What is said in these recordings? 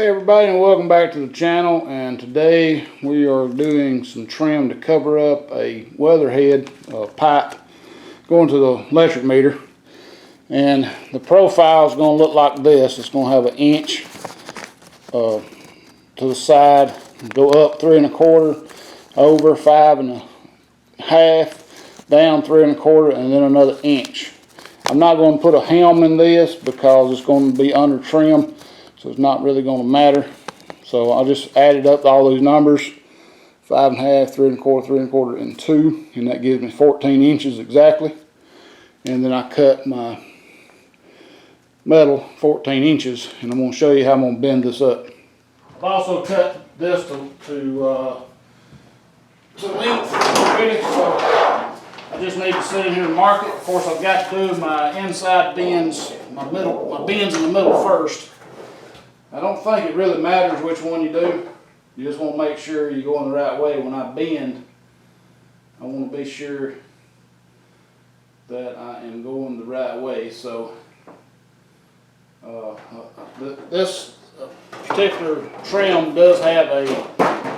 Hey everybody, and welcome back to the channel. And today we are doing some trim to cover up a weatherhead pipe going to the electric meter. And the profile is going to look like this. It's going to have an inch to the side, go up 3 1/4, over 5 1/2, down 3 1/4, and then another inch. I'm not going to put a helm in this because it's going to be under trim, so it's not really going to matter. So I just added up all those numbers: 5 1/2, 3 1/4, 3 1/4, and 2, and that gives me 14 inches exactly. And then I cut my metal 14 inches, and I'm going to show you how I'm going to bend this up. I've also cut this to length already, so I just need to sit in here and mark it. Of course, I've got to do my inside bends, my bends in the middle first. I don't think it really matters which one you do. You just want to make sure you're going the right way. When I bend, I want to be sure that I am going the right way. So this particular trim does have a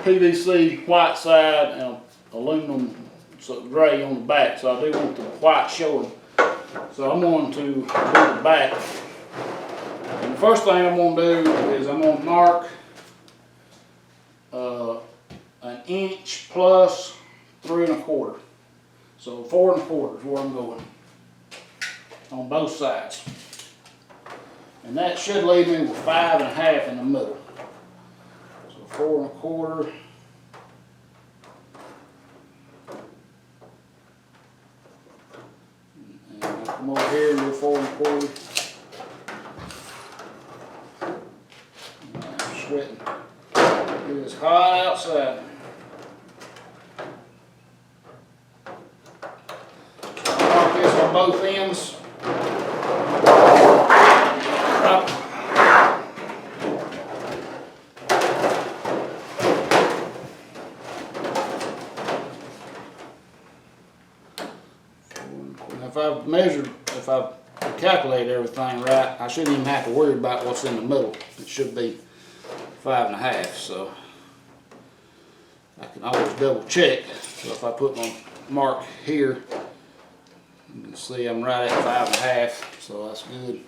PVC white side and aluminum gray on the back, so I do want the white showing. So I'm going to do the back. And the first thing I'm going to do is I'm going to mark an inch plus 3 1/4. So 4 1/4 is where I'm going on both sides. And that should leave me with 5 1/2 in the middle. So 4 1/4. And I'll come over here and do 4 1/4. I'm sweating. It is hot outside. I'll mark this on both ends. If I calculate everything right, I shouldn't even have to worry about what's in the middle. It should be 5 1/2, so I can always double check. So if I put my mark here, you can see I'm right at 5 1/2, so that's good.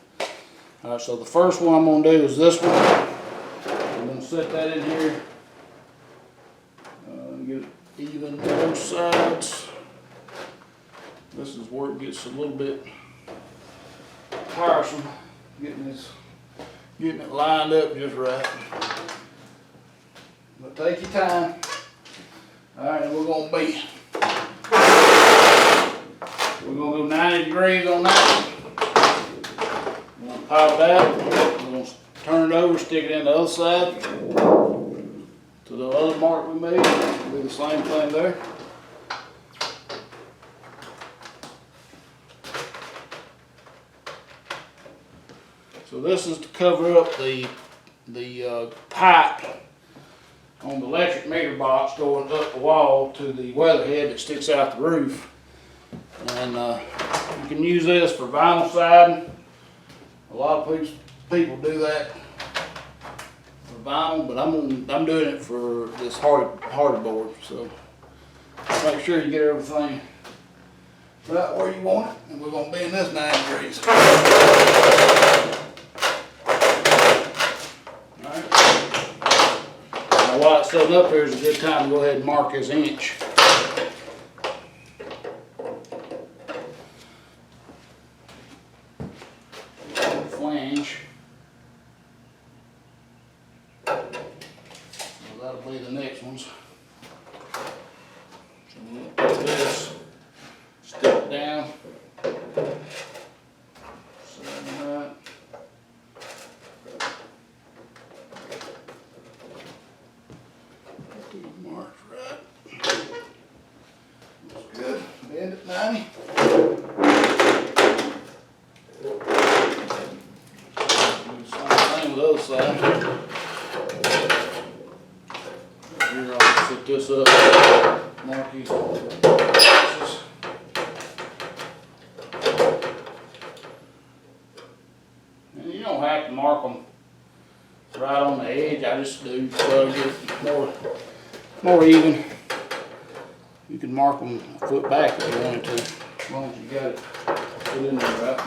All right, so the first one I'm going to do is this one. I'm going to set that in here, get it even on both sides. This is where it gets a little bit tiresome, getting it lined up just right. But take your time. Alright, and we're gonna go 90 degrees on that. We're gonna pop it out. We're gonna turn it over, stick it in the other side to the other mark we made. Do the same thing there. So this is to cover up the pipe on the electric meter box going up the wall to the weatherhead that sticks out the roof. And you can use this for vinyl siding. A lot of people do that for vinyl, but I'm doing it for this hardy board. So make sure you get everything right where you want it, and we're going to bend this 90 degrees. While it's sitting up here is a good time to go ahead and mark his inch. Flange. So that'll be the next ones. So we'll put this, stick it down. Right. Mark right. Looks good. Bend it 90. Do the same thing with the other side. Here I'll set this up. Mark these pieces. And you don't have to mark them right on the edge. I just do get it more even. You can mark them a foot back if you wanted to, as long as you got it put in there right.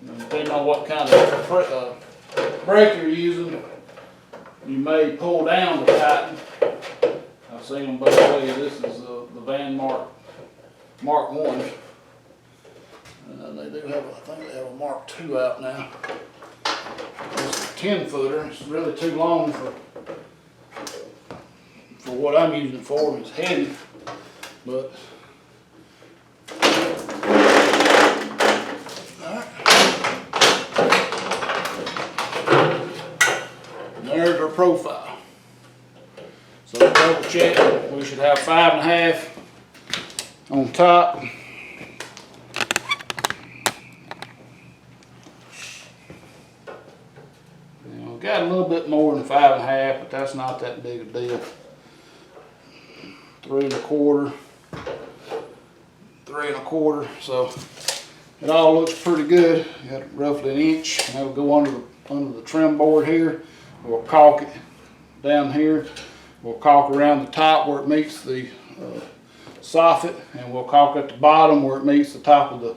And depending on what kind of brake you're using, you may pull down to tighten. I've seen them both ways. This is the Van Mark 1. They do have, I think they have a Mark 2 out now. It's a 10-footer. It's really too long for what I'm using it for. It's heavy, but there's our profile. So double check, we should have 5.5 on top. Got a little bit more than 5.5, but that's not that big a deal. 3 1/4, 3 1/4. So it all looks pretty good. Got roughly 1 inch. That'll go under the trim board here. We'll caulk it down here. We'll caulk around the top where it meets the soffit, and we'll caulk at the bottom where it meets the top of the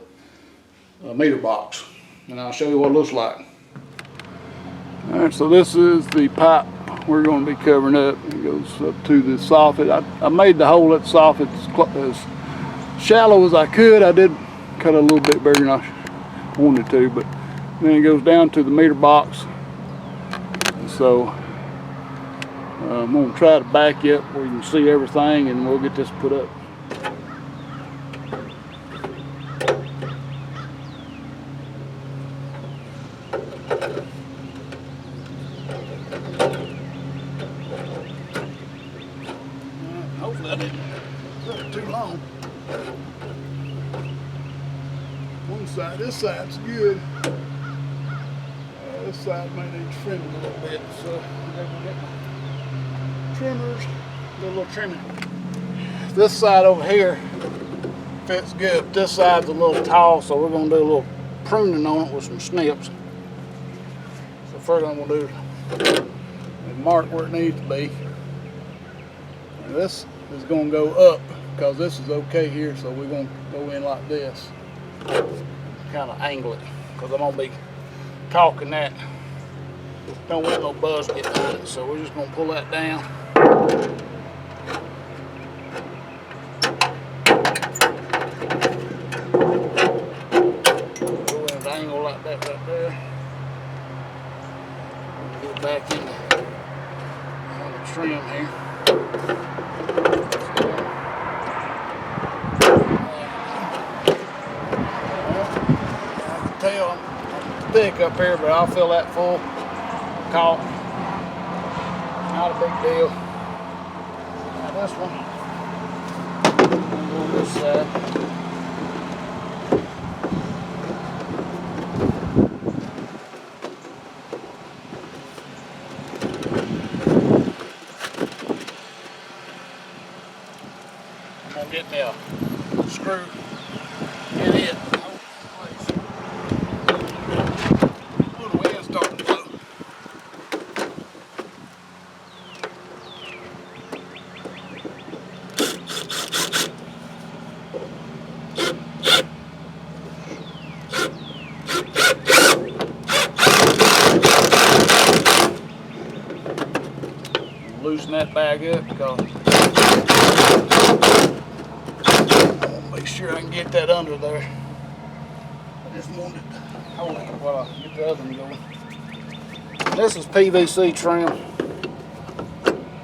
meter box. And I'll show you what it looks like. Alright, so this is the pipe we're going to be covering up. It goes up to the soffit. I made the hole at the soffit as shallow as I could. I did cut a little bit bigger than I wanted to, but then it goes down to the meter box. So I'm going to try to back you up where you can see everything, and we'll get this put up. Hopefully I didn't put it too long. One side, this side's good. This side may need trimming a little bit, so I'm going to get my trimmers, do a little trimming. This side over here fits good. This side's a little tall, so we're going to do a little pruning on it with some snips. So first I'm going to do is mark where it needs to be. And this is going to go up because this is okay here, so we're going to go in like this. Kind of angle it because I'm going to be caulking that. Don't want no buzz to get on it, so we're just going to pull that down. Go in an angle like that right there. Get back in the trim here. I can tell I'm thick up here, but I'll fill that full. Caulk. Not a big deal. Now this one. Go on this side. I'm gonna get me a screw in it. Loosen that bag up because I want to make sure I can get that under there. I just wanted to hold it while I get the other one going. This is PVC trim,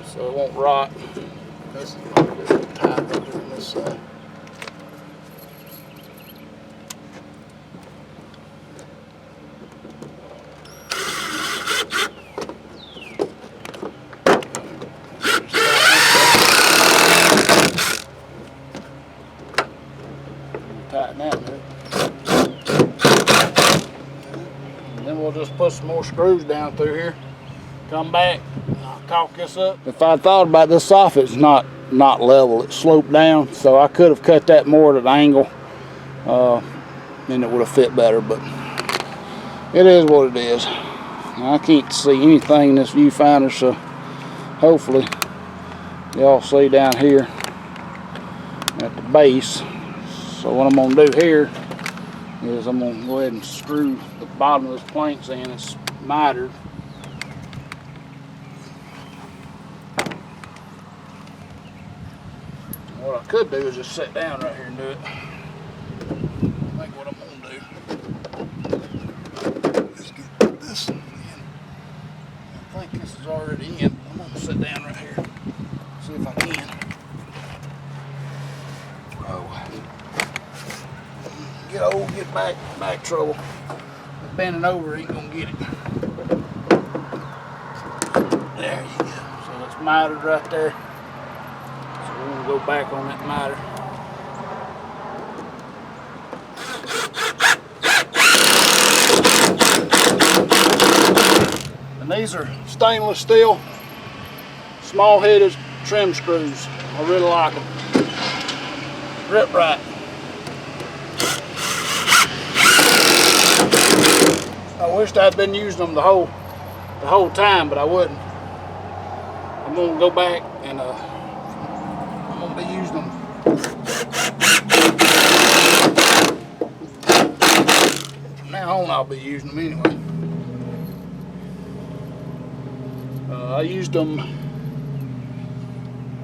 so it won't rot. This is tight over on this side. Tighten that up. And then we'll just put some more screws down through here. Come back, and I'll caulk this up. If I thought about this soffit's not level, it's sloped down, so I could have cut that more at an angle, and it would have fit better, but it is what it is. Now, I can't see anything in this viewfinder, so hopefully y'all see down here at the base. So what I'm going to do here is I'm going to go ahead and screw the bottom of this planks in. It's mitered. What I could do is just sit down right here and do it. I think what I'm going to do is get this in. I think this is already in. I'm going to sit down right here. See if I can. Oh. Get old, get back trouble. Bending over ain't gonna get it. There you go. So it's mitered right there. So we're gonna go back on that miter. And these are stainless steel, small-headed trim screws. I really like them. Grip right. I wished I'd been using them the whole time, but I wouldn't. I'm gonna go back and I'm gonna be using them. From now on, I'll be using them anyway. I used them,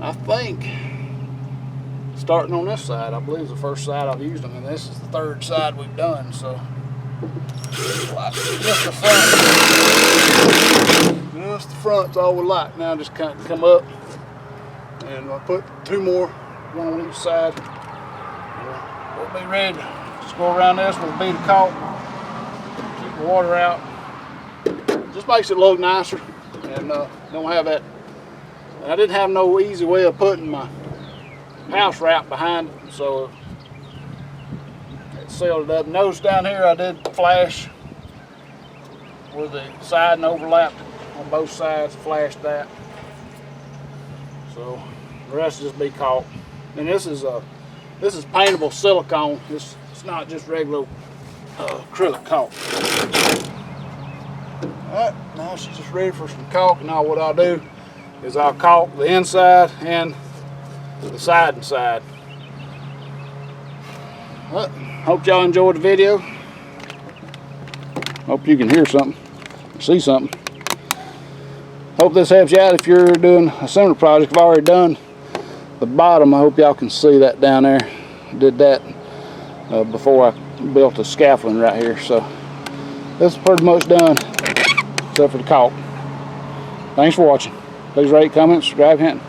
I think, starting on this side. I believe it's the first side I've used them, and this is the third side we've done. So. Just the front. Just the front's all we like. Now just kind of come up and I'll put two more, one on each side. We'll be ready to just go around this with a bead of caulk, keep the water out. Just makes it look nicer and don't have that. I didn't have no easy way of putting my house wrap behind it, so sealed it up. Notice down here I did flash where the siding overlapped on both sides, flashed that. So the rest will just be caulk. And this is paintable silicone. It's not just regular acrylic caulk. Alright, now she's just ready for some caulk, and now what I'll do is I'll caulk the inside and the siding side. Well, hope y'all enjoyed the video. Hope you can hear something, see something. Hope this helps you out if you're doing a similar project. I've already done the bottom. I hope y'all can see that down there. I did that before I built the scaffolding right here. So this is pretty much done, except for the caulk. Thanks for watching. Please rate, comment, subscribe, hint.